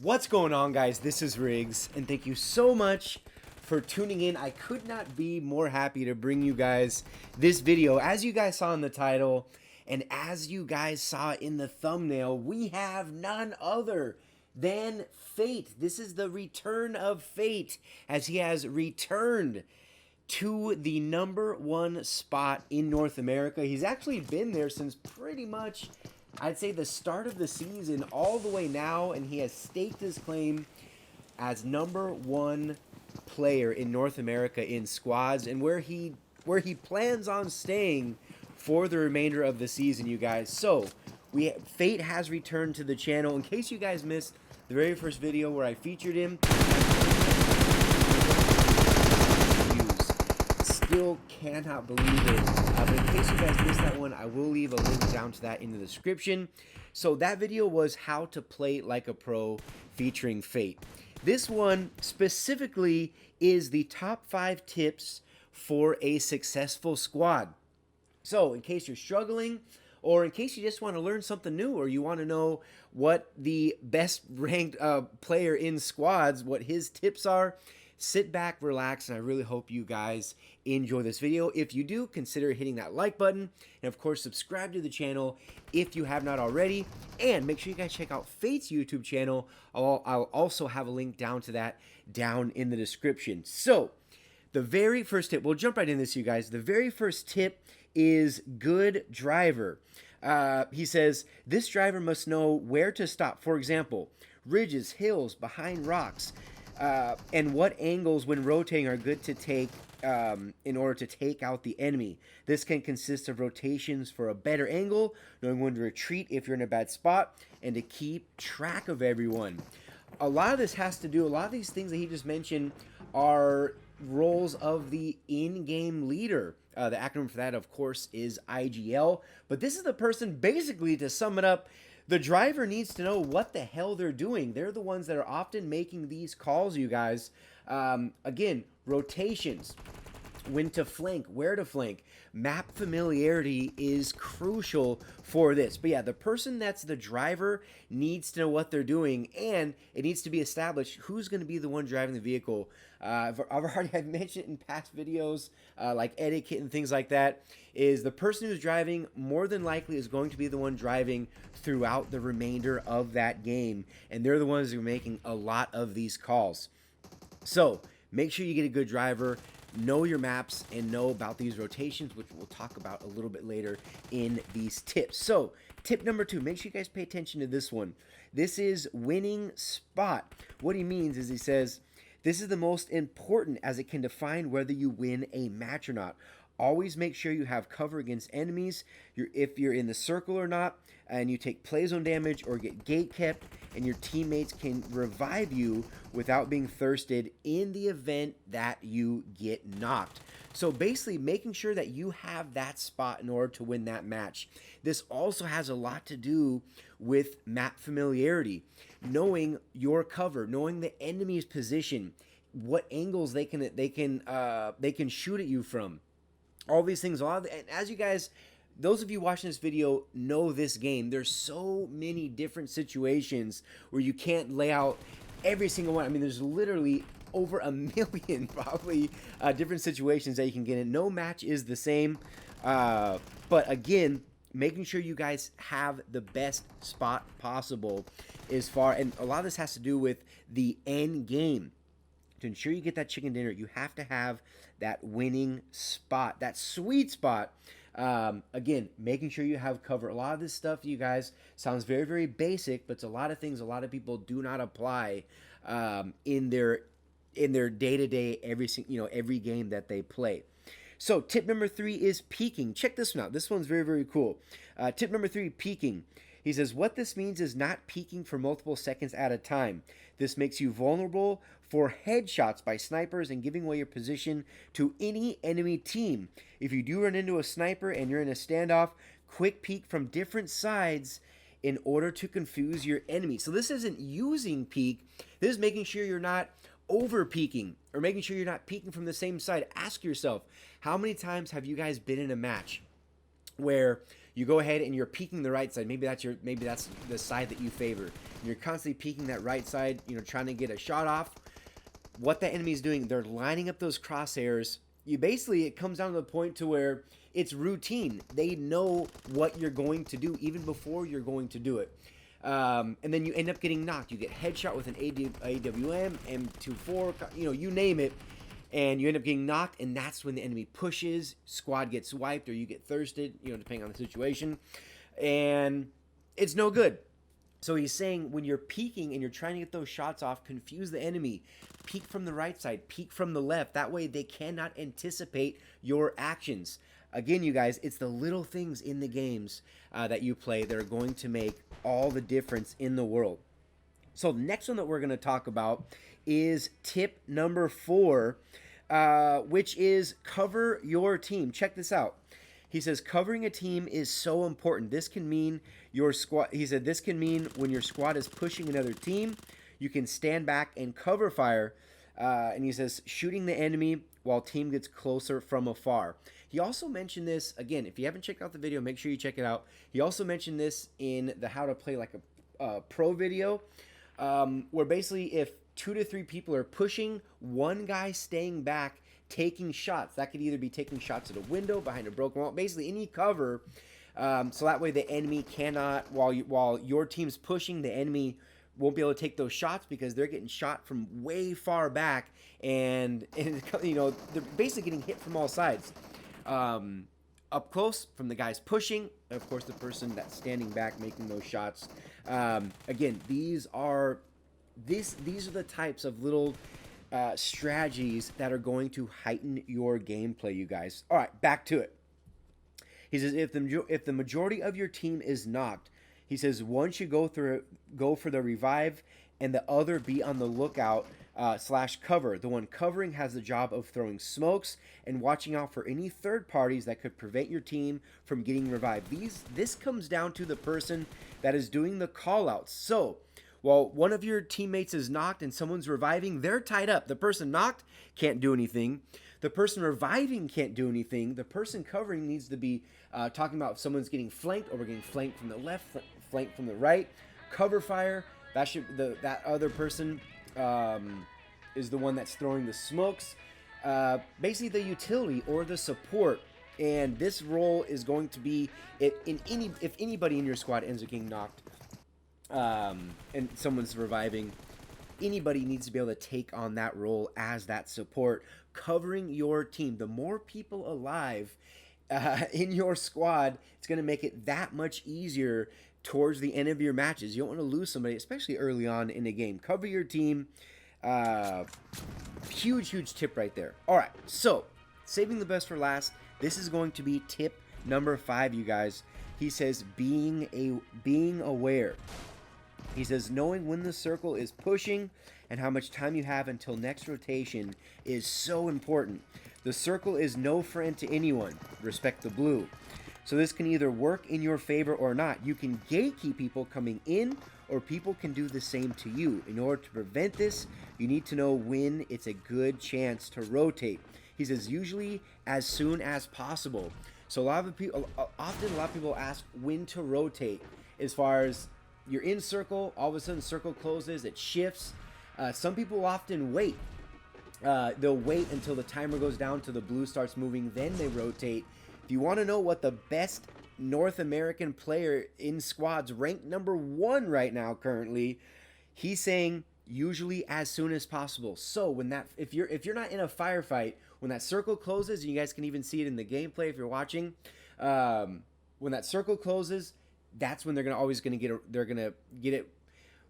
What's going on, guys? This is Riggs, and thank you so much for tuning in. I could not be more happy to bring you guys this video. As you guys saw in the title, and as you guys saw in the thumbnail, we have none other than Fate. This is the return of Fate, as he has returned to the #1 spot in North America. He's actually been there since pretty much, I'd say, the start of the season all the way now, and he has staked his claim as #1 player in North America in squads, and where he plans on staying for the remainder of the season, you guys. So Fate has returned to the channel. In case you guys missed the very first video where I featured him, still cannot believe it. But in case you guys missed that one, I will leave a link down to that in the description. So that video was how to play like a pro featuring Fate. This one specifically is the top 5 tips for a successful squad. So in case you're struggling, or in case you just want to learn something new, or you want to know what the best ranked player in squads, what his tips are, sit back, relax, and I really hope you guys enjoy this video. If you do, consider hitting that like button, and of course subscribe to the channel if you have not already, and make sure you guys check out Fate's YouTube channel. I'll also have a link down to that down in the description. So the very first tip, we'll jump right into this, you guys. The very first tip is good driver. He says, this driver must know where to stop. For example, ridges, hills, behind rocks, and what angles when rotating are good to take in order to take out the enemy. This can consist of rotations for a better angle, knowing when to retreat if you're in a bad spot, and to keep track of everyone. A lot of this has to do, a lot of these things that he just mentioned are roles of the in-game leader. The acronym for that, of course, is IGL. But this is the person, basically, to sum it up, the driver needs to know what the hell they're doing. They're the ones that are often making these calls, you guys. Again, rotations, when to flank, where to flank. Map familiarity is crucial for this. But yeah, the person that's the driver needs to know what they're doing, and it needs to be established who's going to be the one driving the vehicle. I've mentioned in past videos, like etiquette and things like that, is the person who's driving more than likely is going to be the one driving throughout the remainder of that game, and they're the ones who are making a lot of these calls. So make sure you get a good driver, know your maps, and know about these rotations, which we'll talk about a little bit later in these tips. So tip number 2, make sure you guys pay attention to this one. This is winning spot. What he means is, he says, this is the most important as it can define whether you win a match or not. Always make sure you have cover against enemies, if you're in the circle or not, and you take play zone damage or get gate kept, and your teammates can revive you without being thirsted in the event that you get knocked. So basically making sure that you have that spot in order to win that match. This also has a lot to do with map familiarity, knowing your cover, knowing the enemy's position, what angles they can shoot at you from. All these things, and as you guys, those of you watching this video know this game, there's so many different situations where you can't lay out every single one. I mean, there's literally over a million probably different situations that you can get in. No match is the same, but again, making sure you guys have the best spot possible is and a lot of this has to do with the end game. To ensure you get that chicken dinner, you have to have that winning spot, that sweet spot. Again, making sure you have cover. A lot of this stuff, you guys, sounds very, very basic, but it's a lot of things a lot of people do not apply in their day-to-day, every game that they play. So tip number 3 is peeking. Check this one out. This one's very, very cool. Tip number 3, peeking. He says, what this means is not peeking for multiple seconds at a time. This makes you vulnerable for headshots by snipers and giving away your position to any enemy team. If you do run into a sniper and you're in a standoff, quick peek from different sides in order to confuse your enemy. So this isn't using peek. This is making sure you're not over peeking, or making sure you're not peeking from the same side. Ask yourself, how many times have you guys been in a match where You go ahead and you're peeking the right side. Maybe that's the side that you favor. And you're constantly peeking that right side, trying to get a shot off. What the enemy is doing, they're lining up those crosshairs. It comes down to the point to where it's routine. They know what you're going to do even before you're going to do it. And then you end up getting knocked. You get headshot with an AWM, M24, you name it. And you end up getting knocked, and that's when the enemy pushes, squad gets wiped, or you get thirsted, depending on the situation. And it's no good. So he's saying when you're peeking and you're trying to get those shots off, confuse the enemy. Peek from the right side, peek from the left. That way they cannot anticipate your actions. Again, you guys, it's the little things in the games that you play that are going to make all the difference in the world. So the next one that we're going to talk about is tip number 4, which is cover your team. Check this out. He says covering a team is so important. This can mean your squad. He said this can mean when your squad is pushing another team, you can stand back and cover fire. And he says shooting the enemy while team gets closer from afar. He also mentioned this, again, if you haven't checked out the video, make sure you check it out. He also mentioned this in the how to play like a pro video, where basically if 2 to 3 people are pushing, one guy staying back, taking shots. That could either be taking shots at a window, behind a broken wall, basically any cover. So that way the enemy cannot, while your team's pushing, the enemy won't be able to take those shots because they're getting shot from way far back, and they're basically getting hit from all sides. Up close from the guys pushing, and of course the person that's standing back making those shots. Again, these are the types of little strategies that are going to heighten your gameplay, you guys. All right, back to it. He says if the majority of your team is knocked, he says one should go for the revive, and the other be on the lookout / cover. The one covering has the job of throwing smokes and watching out for any third parties that could prevent your team from getting revived. This comes down to the person that is doing the call outs. So while one of your teammates is knocked and someone's reviving, they're tied up. The person knocked can't do anything. The person reviving can't do anything. The person covering needs to be talking about if someone's getting flanked, or we're getting flanked from the left, flanked from the right. Cover fire. That other person is the one that's throwing the smokes. Basically the utility or the support. And this role is going to be if anybody in your squad ends up getting knocked, and someone's reviving, anybody needs to be able to take on that role as that support, covering your team. The more people alive in your squad, it's going to make it that much easier towards the end of your matches. You don't want to lose somebody, especially early on in the game. Cover your team. Huge tip right there. All right, so saving the best for last. This is going to be tip number 5, you guys. He says being aware. He says knowing when the circle is pushing and how much time you have until next rotation is so important. The circle is no friend to anyone. Respect the blue. So this can either work in your favor or not. You can gatekeep people coming in, or people can do the same to you. In order to prevent this, you need to know when it's a good chance to rotate. He says usually as soon as possible. So often a lot of people ask when to rotate. As far as you're in circle, all of a sudden circle closes, it shifts. Some people often wait. They'll wait until the timer goes down till the blue starts moving, then they rotate. If you want to know what the best North American player in squads, ranked number 1 right now currently, he's saying usually as soon as possible. So if you're not in a firefight, when that circle closes, and you guys can even see it in the gameplay if you're watching, when that circle closes, that's when they're gonna get it.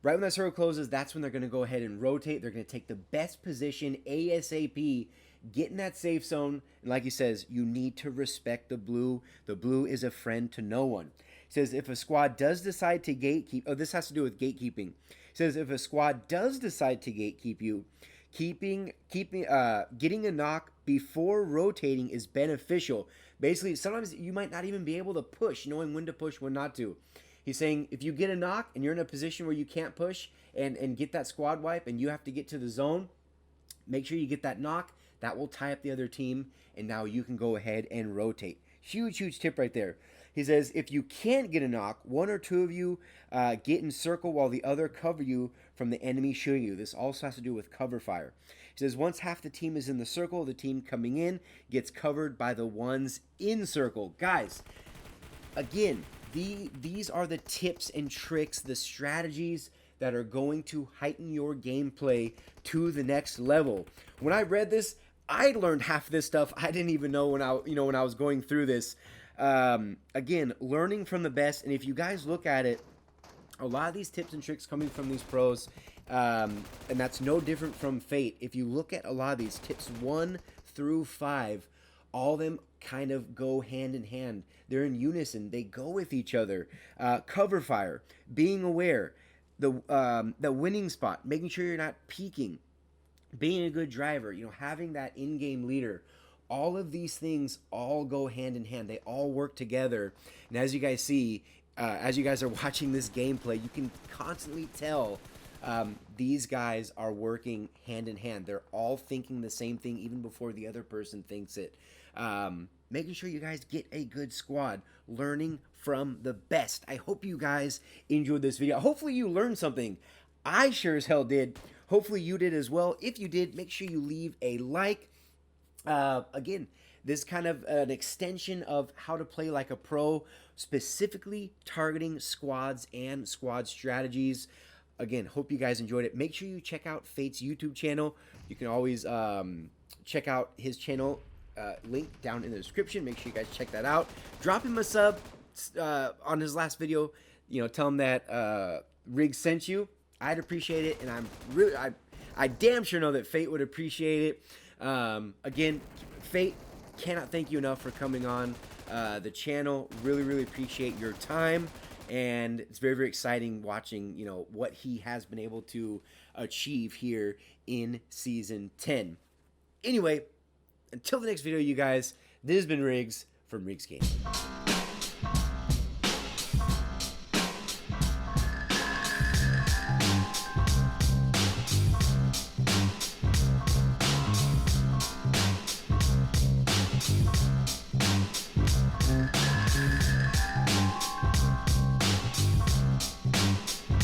Right when that circle closes, that's when they're gonna go ahead and rotate. They're gonna take the best position ASAP, get in that safe zone. And like he says, you need to respect the blue. The blue is a friend to no one. He says if a squad does decide to gatekeep, this has to do with gatekeeping. He says if a squad does decide to gatekeep you, getting a knock before rotating is beneficial. Basically, sometimes you might not even be able to push, knowing when to push, when not to. He's saying if you get a knock and you're in a position where you can't push and get that squad wipe and you have to get to the zone, make sure you get that knock. That will tie up the other team, and now you can go ahead and rotate. Huge tip right there. He says, if you can't get a knock, one or two of you get in circle while the other cover you from the enemy shooting you. This also has to do with cover fire. He says, once half the team is in the circle, the team coming in gets covered by the ones in circle. Guys, again, these are the tips and tricks, the strategies that are going to heighten your gameplay to the next level. When I read this, I learned half of this stuff I didn't even know when I was going through this. Again, learning from the best, and if you guys look at it, a lot of these tips and tricks coming from these pros, and that's no different from Fate. If you look at a lot of these tips 1 through 5, all of them kind of go hand in hand. They're in unison. They go with each other. Cover fire, being aware, the winning spot, making sure you're not peeking, being a good driver, having that in-game leader. All of these things all go hand in hand. They all work together. And as you guys see, as you guys are watching this gameplay, you can constantly tell these guys are working hand in hand. They're all thinking the same thing even before the other person thinks it. Making sure you guys get a good squad, learning from the best. I hope you guys enjoyed this video. Hopefully you learned something. I sure as hell did. Hopefully you did as well. If you did, make sure you leave a like. Again, this is kind of an extension of how to play like a pro, specifically targeting squads and squad strategies. Again, hope you guys enjoyed it. Make sure you check out Fate's YouTube channel. You can always check out his channel, link down in the description. Make sure you guys check that out. Drop him a sub on his last video. Tell him that Riggs sent you. I'd appreciate it, and I damn sure know that Fate would appreciate it. Again, Fate, cannot thank you enough for coming on the channel. Really appreciate your time, and it's very exciting watching what he has been able to achieve here in season 10. Anyway, until the next video, you guys, this has been Riggs from Riggs Gaming.